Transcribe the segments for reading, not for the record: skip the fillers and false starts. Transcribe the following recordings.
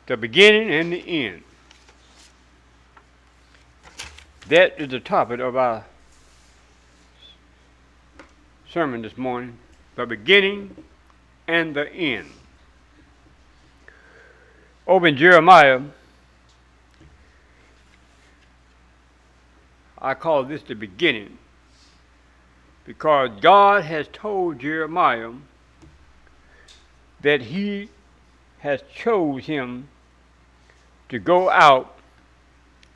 the beginning and the end. That is the topic of our sermon this morning, the beginning and the end. Over in Jeremiah, I call this the beginning because God has told Jeremiah that he has chose him to go out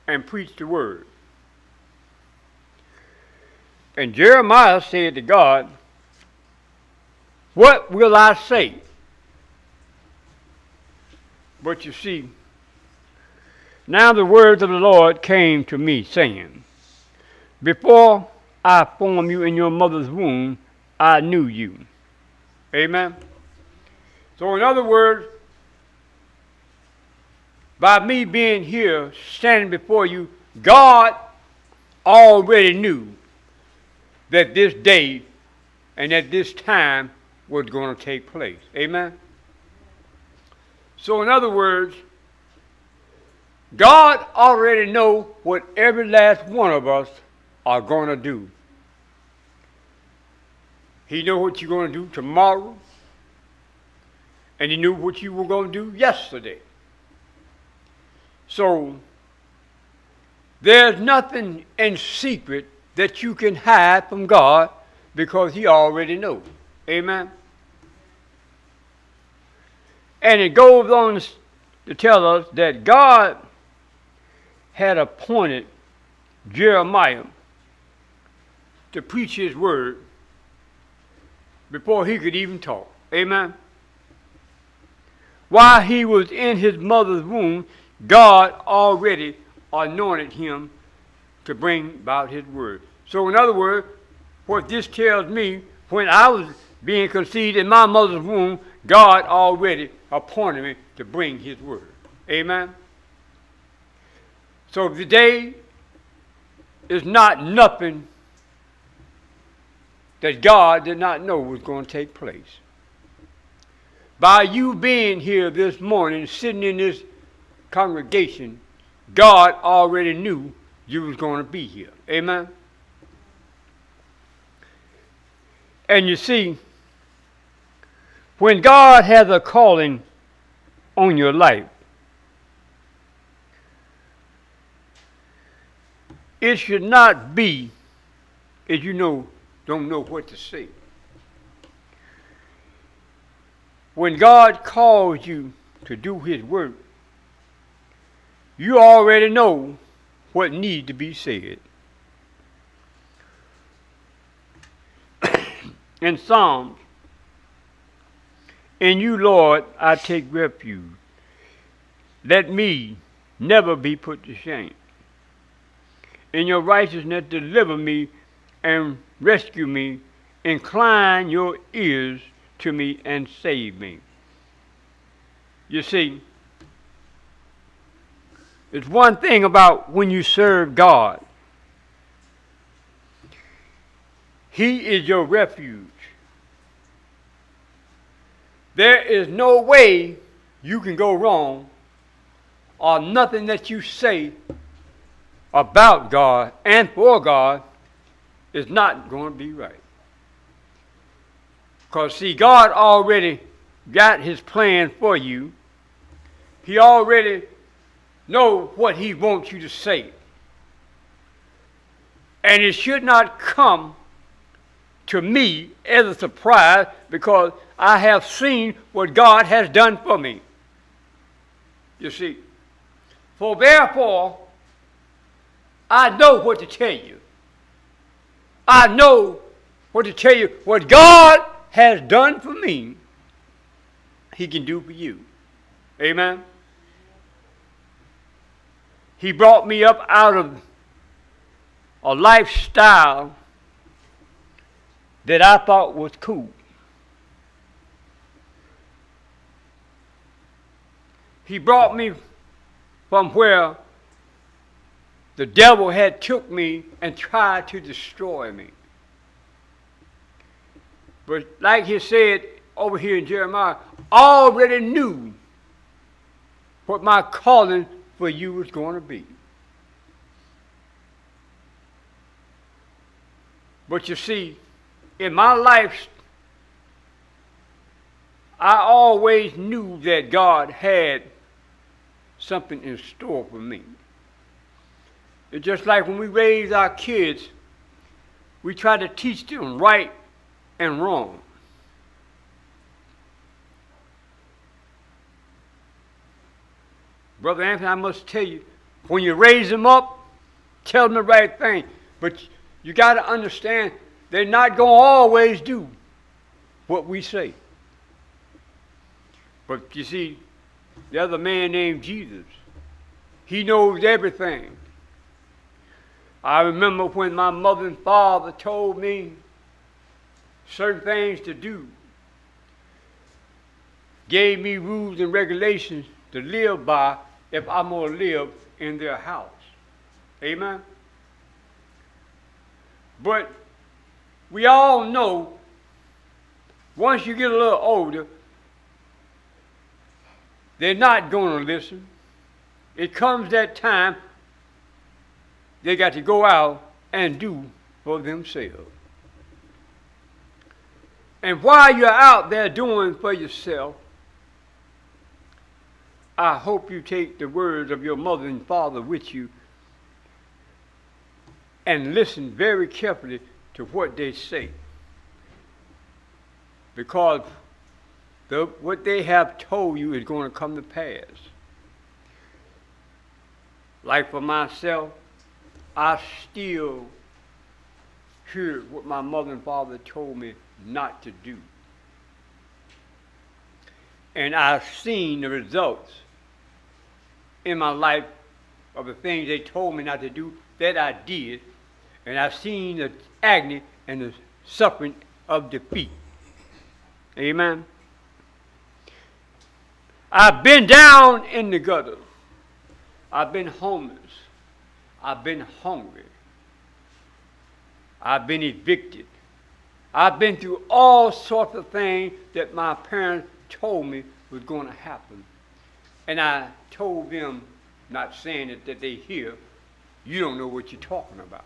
and preach the word. And Jeremiah said to God, "What will I say?" But you see, now the words of the Lord came to me, saying, "Before I formed you in your mother's womb, I knew you." Amen. So in other words, by me being here, standing before you, God already knew that this day and at this time was going to take place. Amen. So in other words, God already knows what every last one of us are going to do. He knows what you're going to do tomorrow, and he knew what you were going to do yesterday. So there's nothing in secret that you can hide from God because he already knows. Amen. And it goes on to tell us that God had appointed Jeremiah to preach his word before he could even talk. Amen. While he was in his mother's womb, God already anointed him to bring about his word. So in other words, what this tells me, when I was being conceived in my mother's womb, God already appointed me to bring his word. Amen. So today is not nothing that God did not know was going to take place. By you being here this morning, sitting in this congregation, God already knew you was going to be here. Amen. And you see, when God has a calling on your life, it should not be, as you know, don't know what to say. When God calls you to do his work, you already know what needs to be said. In Psalms, "In you, Lord, I take refuge. Let me never be put to shame. In your righteousness, deliver me and rescue me. Incline your ears to me and save me." You see, it's one thing about when you serve God. He is your refuge. There is no way you can go wrong, or nothing that you say about God and for God is not going to be right. Because see, God already got his plan for you. He already knows what he wants you to say. And it should not come to me as a surprise because I have seen what God has done for me. You see. For therefore, I know what to tell you. I know what to tell you. What God has done for me, he can do for you. Amen. He brought me up out of a lifestyle that I thought was cool. He brought me from where the devil had took me and tried to destroy me. But like he said over here in Jeremiah, already knew what my calling for you is going to be. But you see, in my life, I always knew that God had something in store for me. It's just like when we raise our kids, we try to teach them right and wrong. Brother Anthony, I must tell you, when you raise them up, tell them the right thing. But you got to understand, they're not going to always do what we say. But you see, the other man named Jesus, he knows everything. I remember when my mother and father told me certain things to do, gave me rules and regulations to live by if I'm going to live in their house. Amen? But we all know once you get a little older, they're not going to listen. It comes that time they got to go out and do for themselves. And while you're out there doing for yourself, I hope you take the words of your mother and father with you and listen very carefully to what they say. Because what they have told you is going to come to pass. Like for myself, I still hear what my mother and father told me not to do. And I've seen the results in my life of the things they told me not to do that I did. And I've seen the agony and the suffering of defeat. Amen. I've been down in the gutter. I've been homeless. I've been hungry. I've been evicted. I've been through all sorts of things that my parents told me was going to happen. And I told them, not saying it that they hear, you don't know what you're talking about.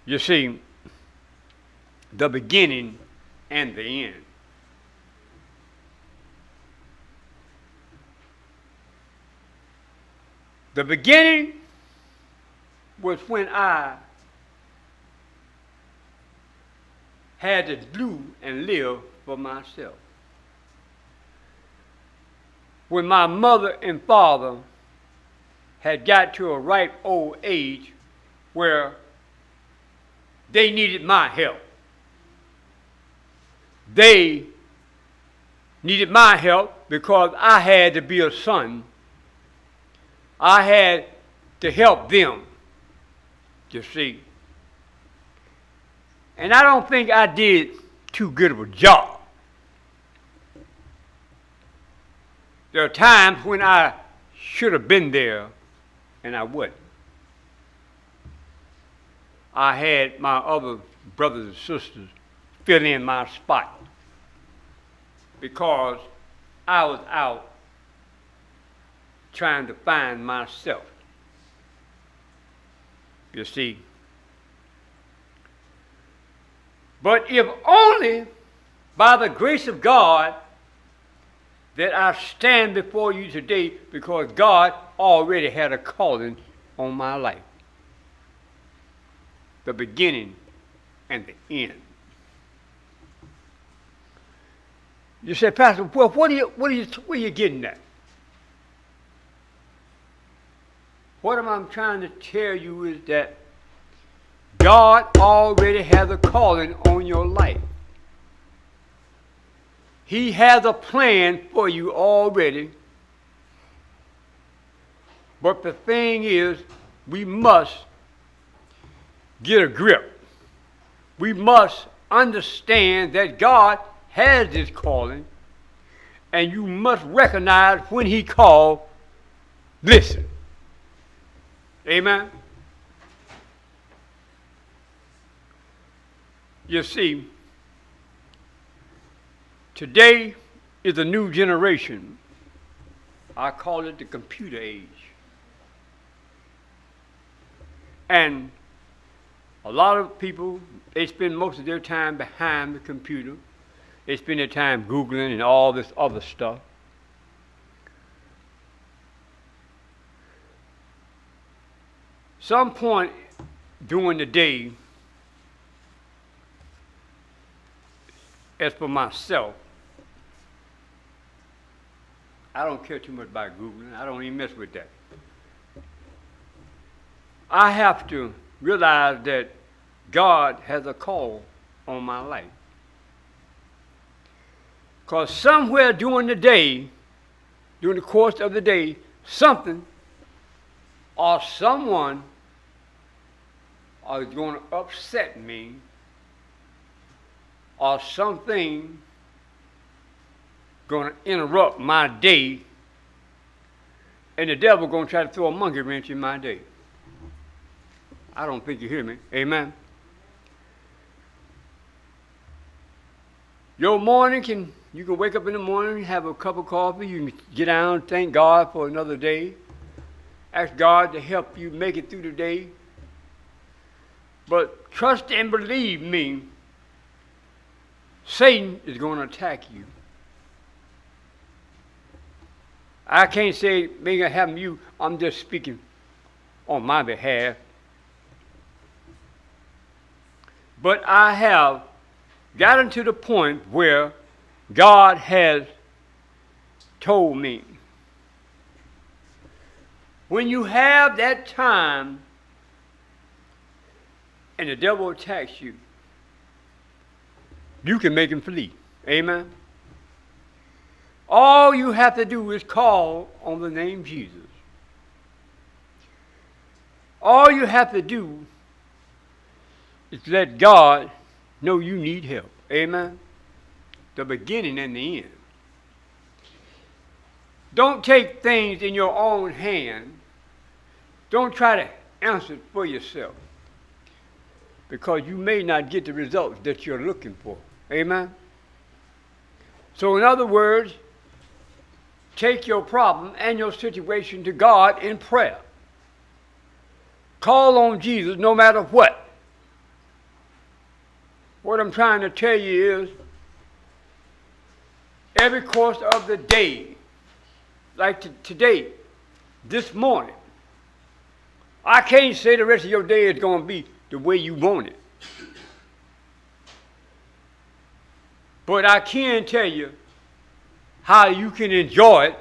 You see, the beginning and the end. The beginning was when I had to do and live for myself. When my mother and father had got to a ripe old age where they needed my help. They needed my help because I had to be a son. I had to help them, you see. And I don't think I did too good of a job. There are times when I should have been there and I wouldn't. I had my other brothers and sisters fill in my spot because I was out trying to find myself. You see. But if only by the grace of God that I stand before you today, because God already had a calling on my life. The beginning and the end. You say, Pastor, well, what are you getting at? What I'm trying to tell you is that God already has a calling on your life. He has a plan for you already. But the thing is, we must get a grip. We must understand that God has this calling, and you must recognize when He calls, listen. Amen? You see, today is a new generation. I call it the computer age. And a lot of people, they spend most of their time behind the computer. They spend their time Googling and all this other stuff. Some point during the day, as for myself, I don't care too much about Googling. I don't even mess with that. I have to realize that God has a call on my life. Because somewhere during the day, during the course of the day, something or someone is going to upset me, or something going to interrupt my day, and the devil going to try to throw a monkey wrench in my day. I don't think you hear me. Amen. Your morning you can wake up in the morning, have a cup of coffee, you can get down, thank God for another day, ask God to help you make it through the day. But trust and believe me, Satan is going to attack you. I can't say maybe I have you, I'm just speaking on my behalf. But I have gotten to the point where God has told me, when you have that time and the devil attacks you, you can make him flee. Amen. All you have to do is call on the name Jesus. All you have to do is let God know you need help. Amen. The beginning and the end. Don't take things in your own hand. Don't try to answer it for yourself, because you may not get the results that you're looking for. Amen. So in other words, take your problem and your situation to God in prayer. Call on Jesus no matter what. What I'm trying to tell you is, every course of the day, like today, this morning, I can't say the rest of your day is going to be the way you want it. But I can tell you how you can enjoy it,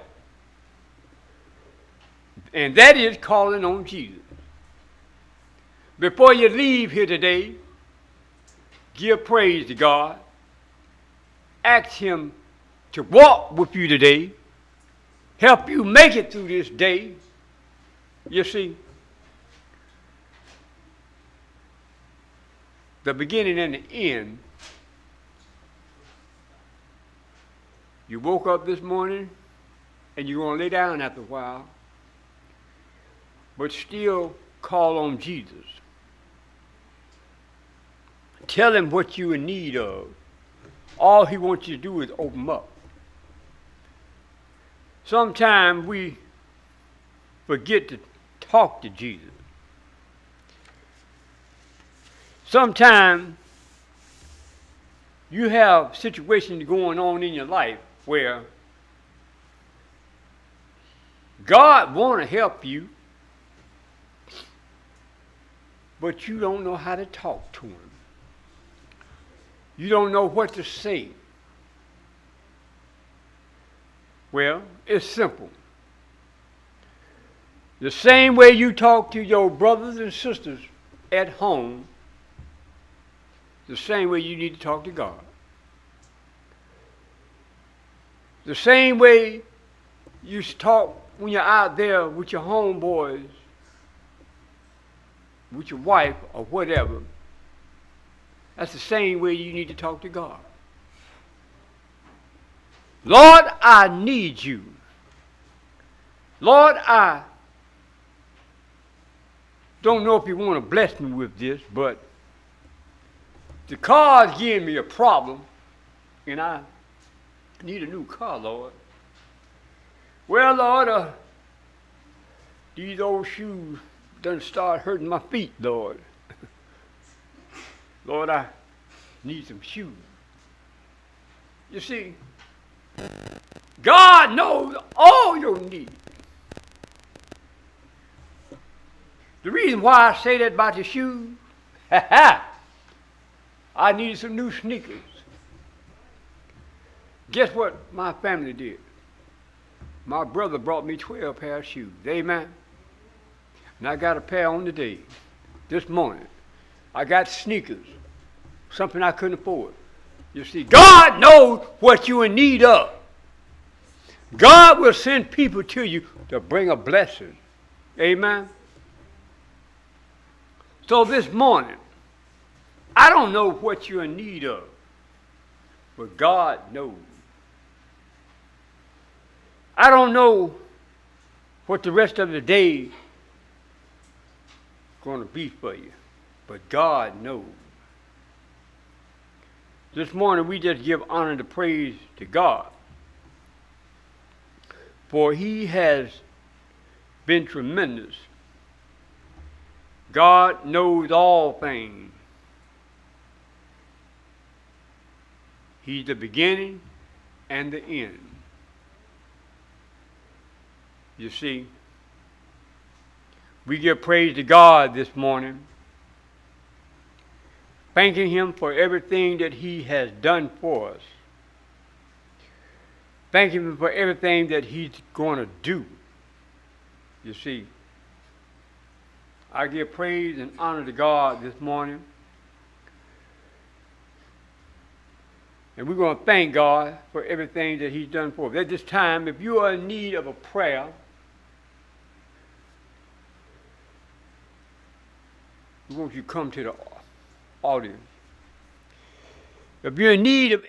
and that is calling on Jesus. Before you leave here today, give praise to God. Ask Him to walk with you today, help you make it through this day. You see, the beginning and the end. You woke up this morning and you're going to lay down after a while, but still call on Jesus. Tell Him what you're in need of. All He wants you to do is open up. Sometimes we forget to talk to Jesus. Sometimes you have situations going on in your life where God want to help you, but you don't know how to talk to Him. You don't know what to say. Well, it's simple. The same way you talk to your brothers and sisters at home, the same way you need to talk to God. The same way you talk when you're out there with your homeboys, with your wife or whatever. That's the same way you need to talk to God. Lord, I need you. Lord, I don't know if you want to bless me with this, but the car's giving me a problem, and I need a new car, Lord. Well, Lord, these old shoes done start hurting my feet, Lord. Lord, I need some shoes. You see, God knows all your needs. The reason why I say that about the shoes, I needed some new sneakers. Guess what my family did? My brother brought me 12 pair of shoes. Amen. And I got a pair on today, this morning. I got sneakers, something I couldn't afford. You see, God knows what you're in need of. God will send people to you to bring a blessing. Amen. So this morning, I don't know what you're in need of, but God knows. I don't know what the rest of the day is going to be for you, but God knows. This morning we just give honor and praise to God, for He has been tremendous. God knows all things. He's the beginning and the end. You see, we give praise to God this morning, thanking Him for everything that He has done for us. Thanking Him for everything that He's going to do. You see, I give praise and honor to God this morning. And we're going to thank God for everything that He's done for us. At this time, if you are in need of a prayer, we want you to come to the audience. If you're in need of